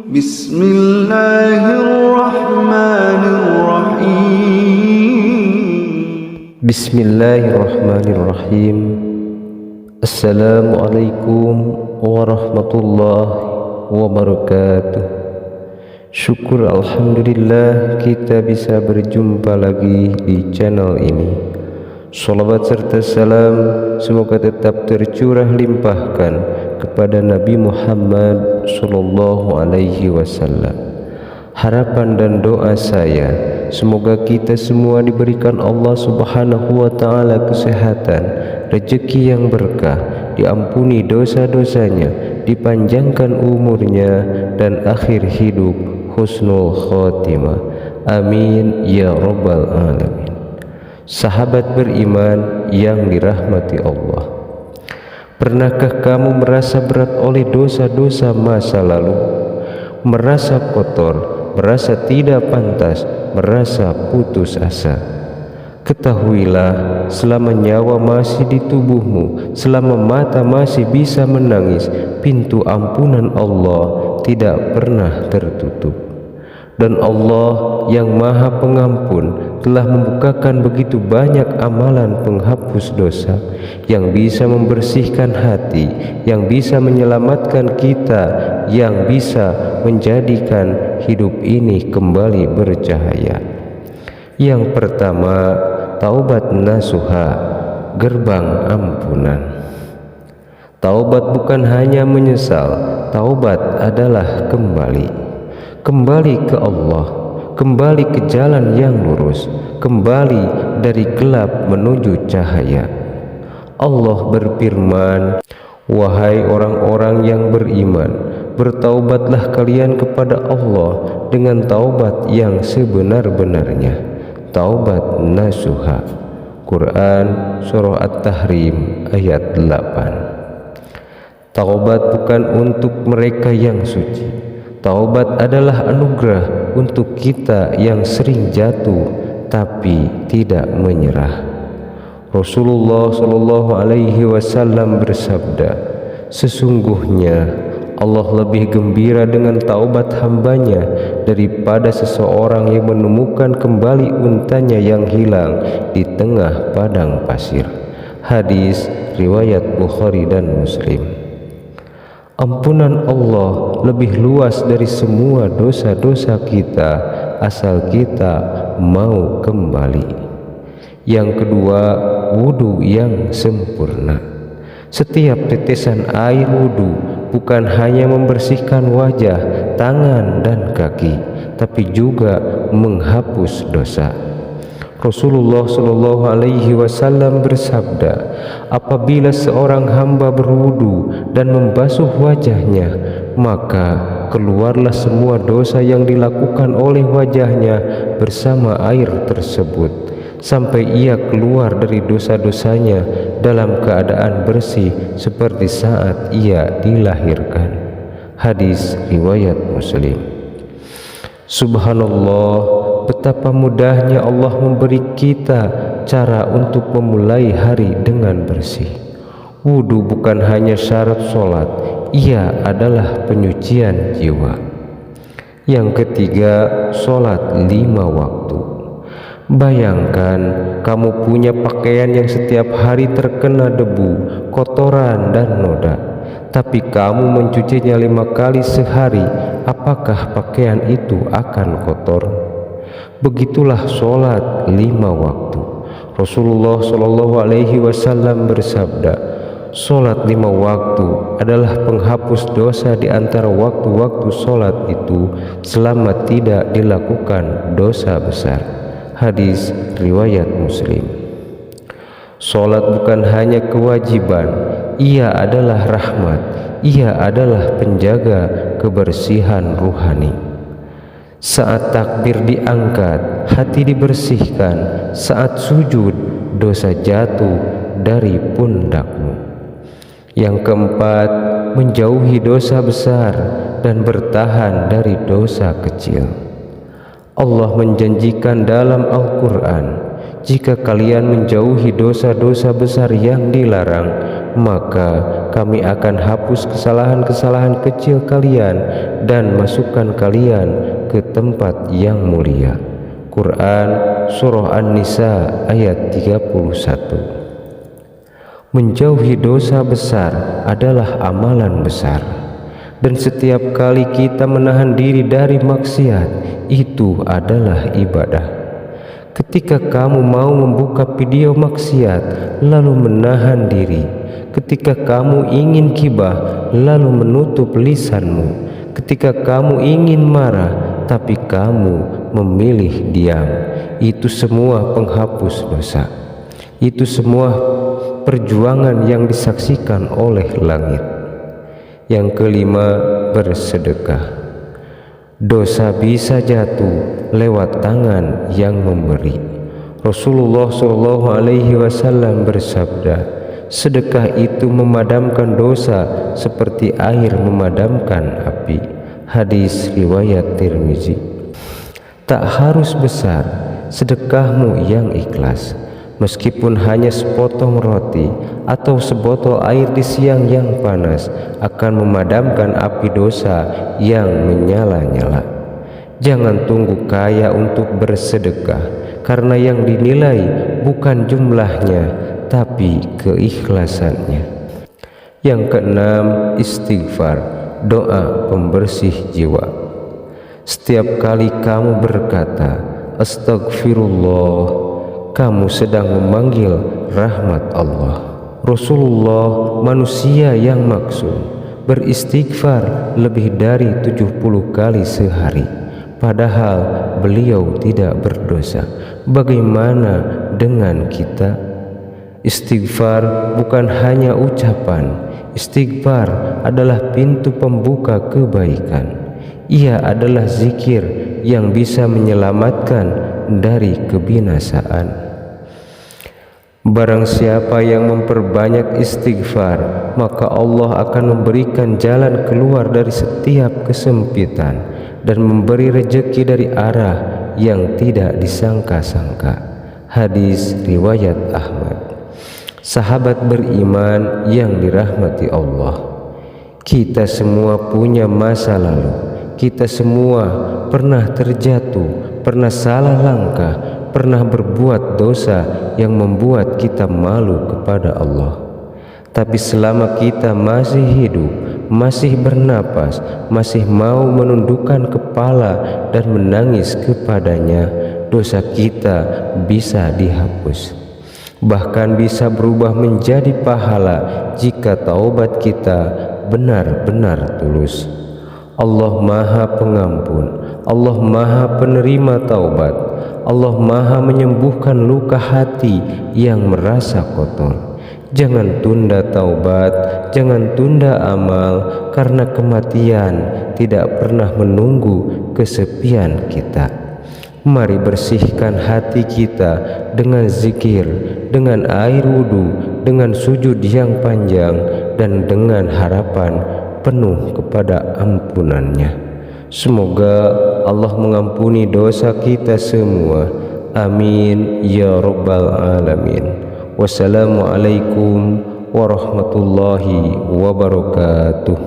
Bismillahirrahmanirrahim. Bismillahirrahmanirrahim. Assalamualaikum warahmatullahi wabarakatuh. Syukur alhamdulillah kita bisa berjumpa lagi di channel ini. Sholawat serta salam semoga tetap tercurah limpahkan kepada Nabi Muhammad sallallahu alaihi wasallam. Harapan dan doa saya semoga kita semua diberikan Allah Subhanahu wa taala kesehatan, rezeki yang berkah, diampuni dosa-dosanya, dipanjangkan umurnya dan akhir hidup husnul khotimah. Amin ya rabbal alamin. Sahabat beriman yang dirahmati Allah, pernahkah kamu merasa berat oleh dosa-dosa masa lalu? Merasa kotor, merasa tidak pantas, merasa putus asa? Ketahuilah, selama nyawa masih di tubuhmu, selama mata masih bisa menangis, pintu ampunan Allah tidak pernah tertutup. Dan Allah yang Maha Pengampun telah membukakan begitu banyak amalan penghapus dosa yang bisa membersihkan hati, yang bisa menyelamatkan kita, yang bisa menjadikan hidup ini kembali bercahaya. Yang pertama, taubat nasuha, gerbang ampunan. Taubat bukan hanya menyesal, taubat adalah kembali ke Allah, kembali ke jalan yang lurus, kembali dari gelap menuju cahaya. Allah berfirman, wahai orang-orang yang beriman, bertaubatlah kalian kepada Allah dengan taubat yang sebenar-benarnya, taubat nasuha. Quran Surah At-Tahrim ayat 8. Taubat bukan untuk mereka yang suci. Taubat adalah anugerah untuk kita yang sering jatuh tapi tidak menyerah. Rasulullah Shallallahu Alaihi Wasallam bersabda, sesungguhnya Allah lebih gembira dengan taubat hambanya daripada seseorang yang menemukan kembali untanya yang hilang di tengah padang pasir. Hadis riwayat Bukhari dan Muslim. Ampunan Allah lebih luas dari semua dosa-dosa kita asal kita mau kembali. Yang kedua, wudu yang sempurna. Setiap tetesan air wudu bukan hanya membersihkan wajah, tangan dan kaki, tapi juga menghapus dosa. Rasulullah Shallallahu Alaihi Wasallam bersabda, apabila seorang hamba berwudu dan membasuh wajahnya, maka keluarlah semua dosa yang dilakukan oleh wajahnya bersama air tersebut, sampai ia keluar dari dosa-dosanya dalam keadaan bersih seperti saat ia dilahirkan. Hadis riwayat Muslim. Subhanallah, betapa mudahnya Allah memberi kita cara untuk memulai hari dengan bersih. Wudu bukan hanya syarat sholat, ia adalah penyucian jiwa. Yang ketiga, sholat 5 waktu. Bayangkan kamu punya pakaian yang setiap hari terkena debu, kotoran dan noda, tapi kamu mencucinya 5 kali sehari. Apakah pakaian itu akan kotor? Begitulah sholat 5 waktu. Rasulullah Shallallahu Alaihi Wasallam bersabda, sholat 5 waktu adalah penghapus dosa di antara waktu-waktu sholat itu selama tidak dilakukan dosa besar. Hadis riwayat Muslim. Sholat bukan hanya kewajiban, ia adalah rahmat, ia adalah penjaga kebersihan ruhani. Saat takbir diangkat, hati dibersihkan. Saat sujud, dosa jatuh dari pundakmu. Yang keempat, menjauhi dosa besar dan bertahan dari dosa kecil. Allah menjanjikan dalam Al-Quran, jika kalian menjauhi dosa-dosa besar yang dilarang, maka kami akan hapus kesalahan-kesalahan kecil kalian dan masukkan kalian ke tempat yang mulia. Quran Surah An-Nisa ayat 31. Menjauhi dosa besar adalah amalan besar, dan setiap kali kita menahan diri dari maksiat, itu adalah ibadah. Ketika kamu mau membuka video maksiat lalu menahan diri, ketika kamu ingin gibah lalu menutup lisanmu, ketika kamu ingin marah tapi kamu memilih diam, itu semua penghapus dosa. Itu semua perjuangan yang disaksikan oleh langit. Yang kelima, bersedekah. Dosa bisa jatuh lewat tangan yang memberi. Rasulullah SAW bersabda, sedekah itu memadamkan dosa seperti air memadamkan api. Hadis riwayat Tirmizi. Tak harus besar, sedekahmu yang ikhlas. Meskipun hanya sepotong roti atau sebotol air di siang yang panas akan memadamkan api dosa yang menyala-nyala. Jangan tunggu kaya untuk bersedekah, karena yang dinilai bukan jumlahnya tapi keikhlasannya. Yang keenam, istighfar, doa pembersih jiwa. Setiap kali kamu berkata astagfirullah, kamu sedang memanggil rahmat Allah. Rasulullah manusia yang maksum beristighfar lebih dari 70 kali sehari, padahal beliau tidak berdosa. Bagaimana dengan kita? Istighfar bukan hanya ucapan. Istighfar adalah pintu pembuka kebaikan. Ia adalah zikir yang bisa menyelamatkan dari kebinasaan. Barang siapa yang memperbanyak istighfar, maka Allah akan memberikan jalan keluar dari setiap kesempitan dan memberi rejeki dari arah yang tidak disangka-sangka. Hadis riwayat Ahmad. Sahabat beriman yang dirahmati Allah, kita semua punya masa lalu. Kita semua pernah terjatuh, pernah salah langkah, pernah berbuat dosa yang membuat kita malu kepada Allah. Tapi selama kita masih hidup, masih bernapas, masih mau menundukkan kepala dan menangis kepadanya, dosa kita bisa dihapus. Bahkan bisa berubah menjadi pahala jika taubat kita benar-benar tulus. Allah Maha Pengampun, Allah Maha Penerima taubat, Allah Maha menyembuhkan luka hati yang merasa kotor. Jangan tunda taubat, jangan tunda amal, karena kematian tidak pernah menunggu kesepian kita. Mari bersihkan hati kita dengan zikir, dengan air wudhu, dengan sujud yang panjang, dan dengan harapan penuh kepada ampunannya. Semoga Allah mengampuni dosa kita semua. Amin ya rabbal alamin. Wassalamualaikum warahmatullahi wabarakatuh.